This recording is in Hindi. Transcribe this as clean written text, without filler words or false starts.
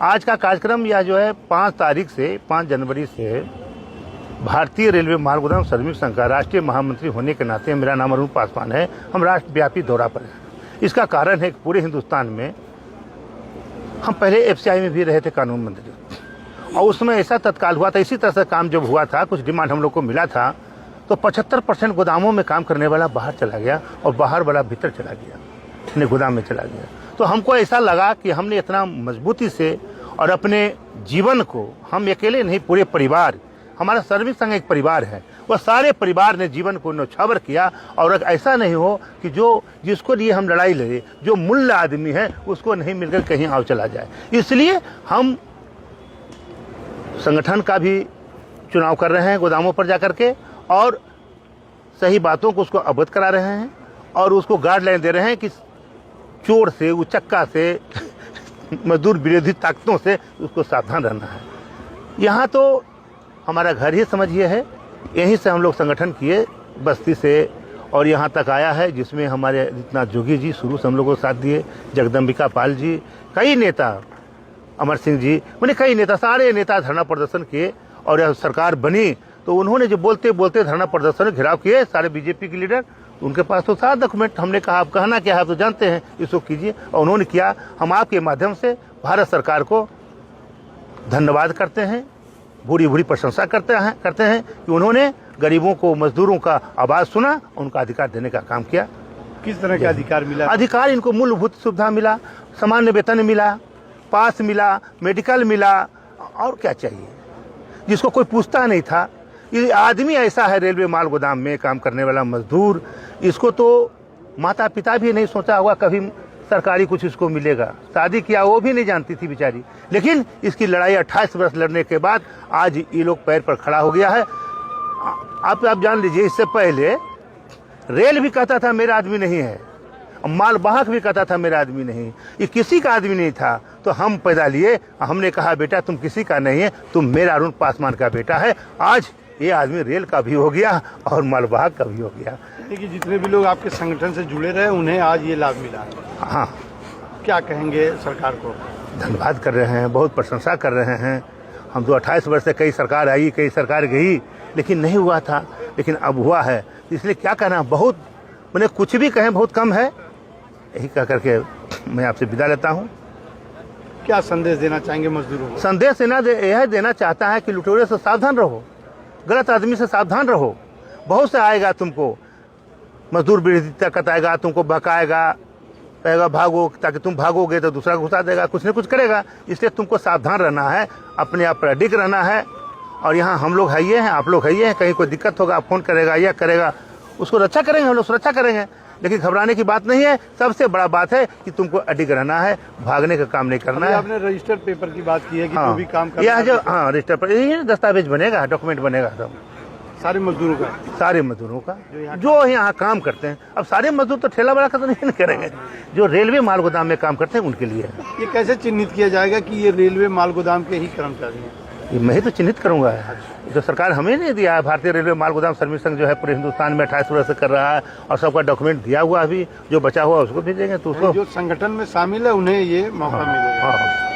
आज का कार्यक्रम यह जो है 5 जनवरी से भारतीय रेलवे माल गोदाम श्रमिक संघ का राष्ट्रीय महामंत्री होने के नाते मेरा नाम अरुण पासवान है। हम राष्ट्रव्यापी दौरा पर हैं। इसका कारण है कि पूरे हिंदुस्तान में हम पहले एफसीआई में भी रहे थे कानून मंत्री, और उसमें ऐसा तत्काल हुआ था। इसी तरह से काम जब हुआ था, कुछ डिमांड हम लोग को मिला था, तो 75% गोदामों में काम करने वाला बाहर चला गया और बाहर वाला भीतर चला गया, अपने गोदाम में चला गया। तो हमको ऐसा लगा कि हमने इतना मजबूती से और अपने जीवन को, हम अकेले नहीं, पूरे परिवार, हमारा श्रमिक संघ एक परिवार है, वह सारे परिवार ने जीवन को न्यौछावर किया। और ऐसा नहीं हो कि जिसको लिए हम लड़ाई लड़े, जो मूल्य आदमी है उसको नहीं मिलकर कहीं आव चला जाए। इसलिए हम संगठन का भी चुनाव कर रहे हैं गोदामों पर जाकर के, और सही बातों को उसको अवगत करा रहे हैं और उसको गाइडलाइन दे रहे हैं कि चोर से, उचक्का से, मजदूर विरोधी ताकतों से उसको सावधान रहना है। यहाँ तो हमारा घर ही समझिए है, यहीं से हम लोग संगठन किए, बस्ती से और यहाँ तक आया है, जिसमें हमारे जितना जोगी जी शुरू से हम लोगों को साथ दिए, जगदम्बिका पाल जी, कई नेता, अमर सिंह जी, मैंने कई नेता, सारे नेता धरना प्रदर्शन किए। और यह सरकार बनी तो उन्होंने जो बोलते बोलते धरना प्रदर्शन घेराव किए, सारे बीजेपी के लीडर, उनके पास तो सारा डॉक्यूमेंट। हमने कहा आप कहना क्या है, आप तो जानते हैं, इसको कीजिए, और उन्होंने किया। हम आपके माध्यम से भारत सरकार को धन्यवाद करते हैं, भूरी भूरी प्रशंसा करते हैं कि उन्होंने गरीबों को, मजदूरों का आवाज़ सुना, उनका अधिकार देने का काम किया। किस तरह का अधिकार मिला? अधिकार इनको मूलभूत सुविधा मिला, सामान्य वेतन मिला, पास मिला, मेडिकल मिला, और क्या चाहिए, जिसको कोई पूछता नहीं था। ये आदमी ऐसा है रेलवे माल गोदाम में काम करने वाला मजदूर, इसको तो माता पिता भी नहीं सोचा होगा कभी सरकारी कुछ इसको मिलेगा। शादी किया वो भी नहीं जानती थी बेचारी, लेकिन इसकी लड़ाई 28 वर्ष लड़ने के बाद आज ये लोग पैर पर खड़ा हो गया है। आप जान लीजिए, इससे पहले रेल भी कहता था मेरा आदमी नहीं है, माल वाहक भी कहता था मेरा आदमी नहीं, ये किसी का आदमी नहीं था। तो हम पैदा लिए, हमने कहा बेटा तुम किसी का नहीं है, तुम मेरा अरुण पासवान का बेटा है। आज ये आदमी रेल का भी हो गया और मालवाहक का भी हो गया। देखिए, जितने भी लोग आपके संगठन से जुड़े रहे उन्हें आज ये लाभ मिला। हाँ, क्या कहेंगे सरकार को? धन्यवाद कर रहे हैं, बहुत प्रशंसा कर रहे हैं। हम तो 28 वर्ष से, कई सरकार आई, कई सरकार गई, लेकिन नहीं हुआ था, लेकिन अब हुआ है। इसलिए क्या कहना, बहुत, मैंने कुछ भी कहें बहुत कम है। यही कह करके मैं आपसे विदा लेता हूँ। क्या संदेश देना चाहेंगे मजदूरों को? संदेश यह देना चाहता है कि लुटेरे से सावधान रहो, गलत आदमी से सावधान रहो। बहुत से आएगा तुमको, मजदूर विरोधी ताकत आएगा, तुमको बहकाएगा, कहेगा भागो, ताकि तुम भागोगे तो दूसरा घुसा देगा, कुछ न कुछ करेगा। इसलिए तुमको सावधान रहना है, अपने आप पर अडिग रहना है। और यहाँ हम लोग है, आप लोग है, कहीं कोई दिक्कत होगा फ़ोन करेगा या करेगा, उसको रक्षा करेंगे, हम लोग सुरक्षा करेंगे। लेकिन घबराने की बात नहीं है। सबसे बड़ा बात है कि तुमको अडिग रहना है, भागने का काम नहीं करना है। आपने रजिस्टर्ड पेपर की बात की है कि हाँ, जो भी काम करना यह जो, हाँ, रजिस्टर पर यही दस्तावेज बनेगा, डॉक्यूमेंट बनेगा सब सारे मजदूरों का, जो यहाँ काम करते हैं। अब सारे मजदूर तो ठेला वाला का तो नहीं करेंगे, जो रेलवे माल गोदाम में काम करते हैं उनके लिए है। ये कैसे चिन्हित किया जाएगा कि ये रेलवे माल गोदाम के ही कर्मचारी हैं? ये मैं ही तो चिन्हित करूंगा, जो सरकार हमें नहीं दिया है। भारतीय रेलवे माल गोदाम श्रमिक संघ जो है पूरे हिंदुस्तान में 28 वर्ष से कर रहा है, और सबका डॉक्यूमेंट दिया हुआ, अभी जो बचा हुआ उसको भेजेंगे, तो उसको जो संगठन में शामिल है उन्हें ये मौका मिलेगा।